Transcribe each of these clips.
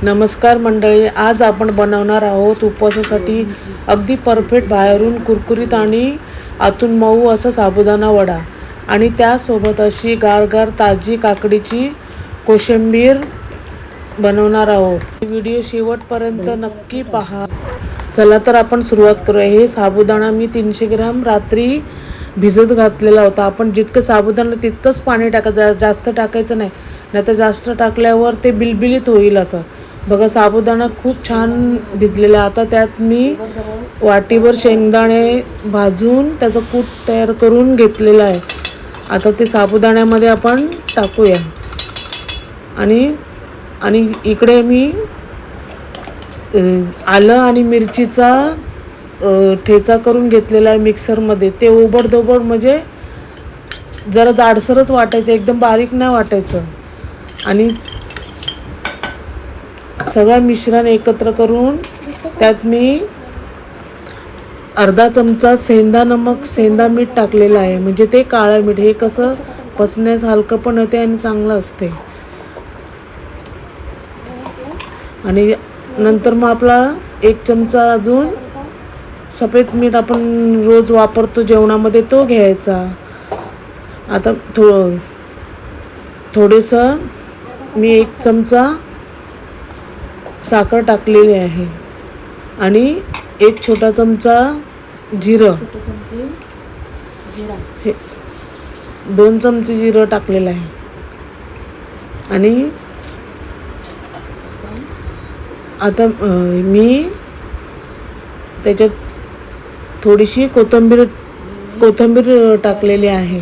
नमस्कार मंडळी, आज आपण बनवणार आहोत उपवासासाठी अगदी परफेक्ट, बाहेरून कुरकुरीत आणि आतून मऊ असा साबुदाणा वडा आणि त्यासोबत अशी गारगार ताजी काकडीची कोशिंबीर बनवणार आहोत। व्हिडिओ शेवटपर्यंत नक्की पहा। चला तर आपण सुरुवात करूया। हे साबुदाणा मी 300 ग्राम रात्री भिजत घातलेला होता। आपण जितकं साबुदाणा तितकंच पाणी टाकायचं, जास्त टाकायचं नाही, नाहीतर जास्त टाकल्यावर ते बिलबिलीत होईल। असं बघा, साबुदाणा खूप छान भिजलेला। आता त्यात मी वाटीभर शेंगदाणे भाजून त्याचं कूट तयार करून घेतलेलं आहे। आता ते साबुदाण्यामध्ये आपण टाकूया आणि इकडे मी आलं आणि मिरचीचा ठेचा करून घेतलेला आहे मिक्सरमध्ये। ते ओबडधोबड म्हणजे जरा जाडसरच वाटायचं, एकदम बारीक नाही वाटायचं। आणि सगळं मिश्रण एकत्र करून त्यात मी अर्धा चमचा सेंधा मीठ टाकलेलं आहे, म्हणजे ते काळं मीठ। हे कसं पचण्यास हलकं पण होते आणि चांगलं असते। आणि नंतर मग आपला 1 चमचा अजून सफेद मीठ आपण रोज वापरतो जेवणामध्ये, तो घ्यायचा। आता थोडंसं मी 1 चमचा साखर टाकलेली आहे आणि 1 छोटा चमचा जिरं, 2 चमचे जिरं टाकलेलं आहे। आणि आता मी त्याच्यात थोडीशी कोथिंबीर टाकलेली आहे।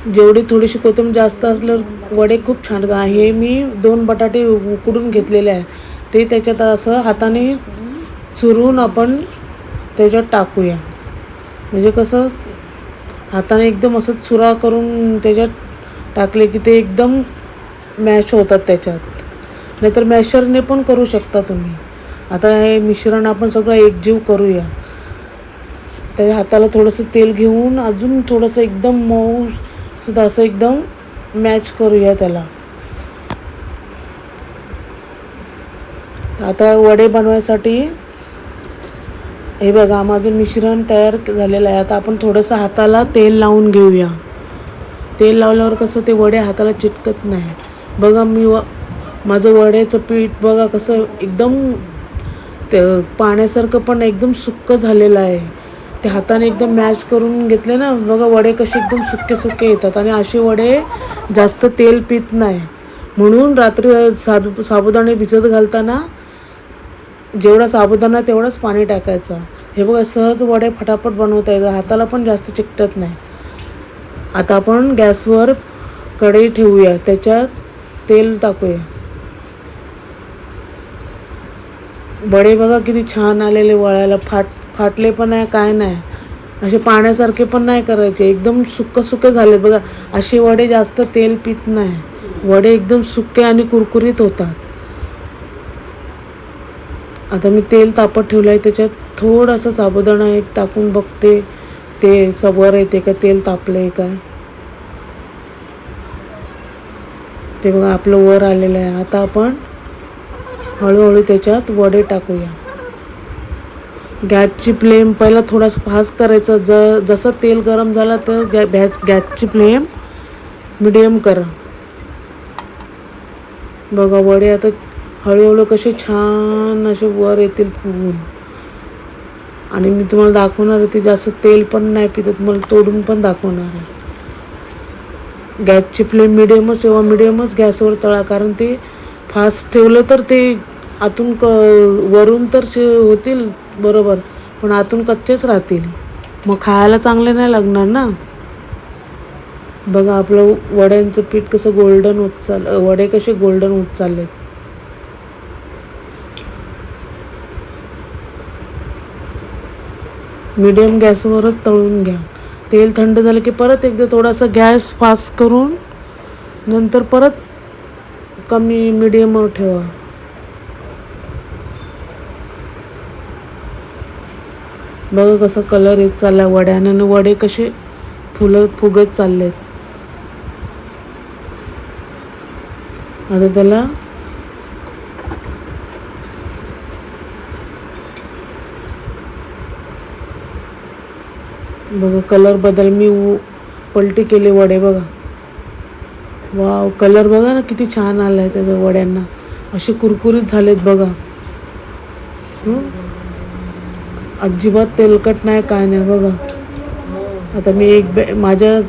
जेवढी थोडीशी कोथिंबीर जास्त असल्यावर वडे खूप छान आहे। मी 2 बटाटे उकडून घेतलेले आहे, ते त्याच्यात असं हाताने चुरून आपण त्याच्यात टाकूया। म्हणजे कसं हाताने एकदम असं चुरा करून त्याच्यात टाकले की ते एकदम मॅश होतात त्याच्यात, नाहीतर मॅशरने पण करू शकता तुम्ही। आता हे मिश्रण आपण सगळं एकजीव करूया। त्या हाताला थोडंसं तेल घेऊन अजून थोडंसं एकदम मऊ सुद्धा असं एकदम मॅच करूया त्याला। आता वडे बनवायसाठी हे बघा, माझं मिश्रण तयार झालेलं आहे। आता आपण थोडंसं हाताला तेल लावून घेऊया। तेल लावल्यावर कसं ते वडे हाताला चिटकत नाही। बघा, माझं वड्याचं पीठ बघा कसं एकदम पाण्यासारखं पण एकदम सुक्कं झालेलं आहे। ते हाताने एकदम मॅश करून घेतले ना, बघा वडे कसे एकदम सुके सुके येतात। आणि असे वडे जास्त तेल पित नाही, म्हणून रात्री साबुदाणे भिजत घालताना जेवढा साबुदाणा तेवढंच पाणी टाकायचं। हे बघा, सहज वडे फटाफट बनवता येतात, हाताला पण जास्त चिकटत नाही। आता आपण गॅसवर कढई ठेवूया, त्याच्यात तेल टाकूया। वडे बघा किती छान आलेले, वळायला फाटले पण नाही, काय नाही, असे पाण्यासारखे पण नाही करायचे, एकदम सुक्के झाले बघा। असे वडे जास्त तेल पित नाही, वडे एकदम सुके आणि कुरकुरीत होतात। आता मी तेल तापत ठेवलं आहे, त्याच्यात थोडासा साबुदाणा एक टाकून बघते ते वर येते का, तेल तापलं आहे काय ते बघा, आपलं वर आलेलं आहे। आता आपण हळूहळू त्याच्यात वडे टाकूया। गॅसची फ्लेम पहिला थोडासा फास्ट करायचा, जसं तेल गरम झालं तर गॅसची फ्लेम मिडियम करा। बघा, वडे आता हळूहळू कसे छान असे वर येतील फुगून। आणि मी तुम्हाला दाखवणार आहे, ते जास्त तेल पण नाही पित, तुम्हाला तोडून पण दाखवणार आहे। गॅसची फ्लेम मिडियमच गॅसवर तळा, कारण ते फास्ट ठेवलं तर ते आतून वरून तर होतील बरोबर, पण आतून कच्चेच राहतील, मग खायला चांगले नाही लागणार ना। बघा, आपलं वड्यांचं पीठ कसं गोल्डन होत वडे कसे गोल्डन होत चाललेत। मीडियम गॅसवरच तळून घ्या। तेल थंड झालं की परत एकदा थोडासा गॅस फास्ट करून नंतर परत कमी मीडियमवर ठेवा। बघा कसं कलर येत चालला वड्यानं, वडे कसे फुगत चाललेत। आता त्याला बघा कलर बदल मी पलटी केले वडे बघा. वाव, कलर बघा ना किती छान आलाय त्याच्या वड्यांना. असे कुरकुरीत झालेत बघा. अजिबात तेलकट नाही काय नाही बघा. आता मी माझ्या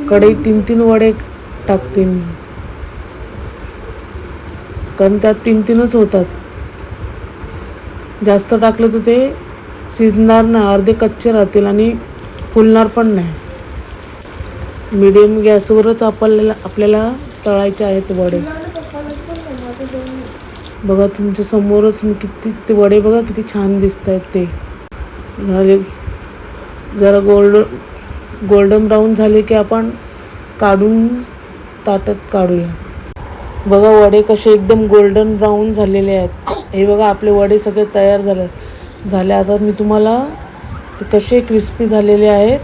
कढईत 3 वडे टाकते मी, कारण त्यात 3च होतात. जास्त टाकलं तर ते शिजणार नाही, अर्धे कच्चे राहतील आणि फुलणार पण नाही. मीडियम गॅसवरच आपल्याला तळायचे आहेत वडे. बघा तुमच्या समोरच मी किती ते वडे बघा किती छान दिसत आहेत. ते झाले जरा गोल्डन ब्राऊन झाले की आपण काढून ताटात काढूया. बघा वडे कसे एकदम गोल्डन ब्राऊन झालेले आहेत. हे बघा आपले वडे सगळे तयार झाले. आता मी तुम्हाला ते कसे क्रिस्पी झालेले आहेत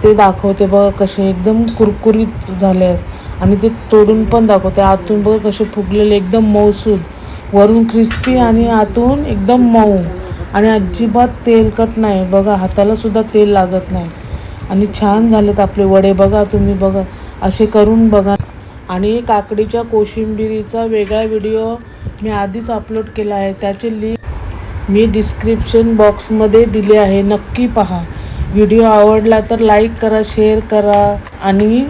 ते दाखवते. बघा कसे एकदम कुरकुरीत झाले आहेत आणि ते तोडून पण दाखवते. आतून बघा कसे फुगलेले, एकदम मऊसूद, वरून क्रिस्पी आणि आतून एकदम मऊ आणि अजिबात तेलकट नाही. बघा हाताला सुद्धा तेल लागत नाही आणि छान झालेत आपले वडे. बघा तुम्ही बघा असे करून बघा. आणि काकडीच्या कोशिंबिरीचा वेगळा व्हिडिओ मी आधीच अपलोड केला आहे, त्याची लिंक मी डिस्क्रिप्शन बॉक्समध्ये दिली आहे, नक्की पहा. व्हिडिओ आवडला तर लाईक करा, शेअर करा आणि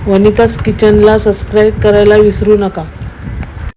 वनिताज किचनला सबस्क्राईब करायला विसरू नका.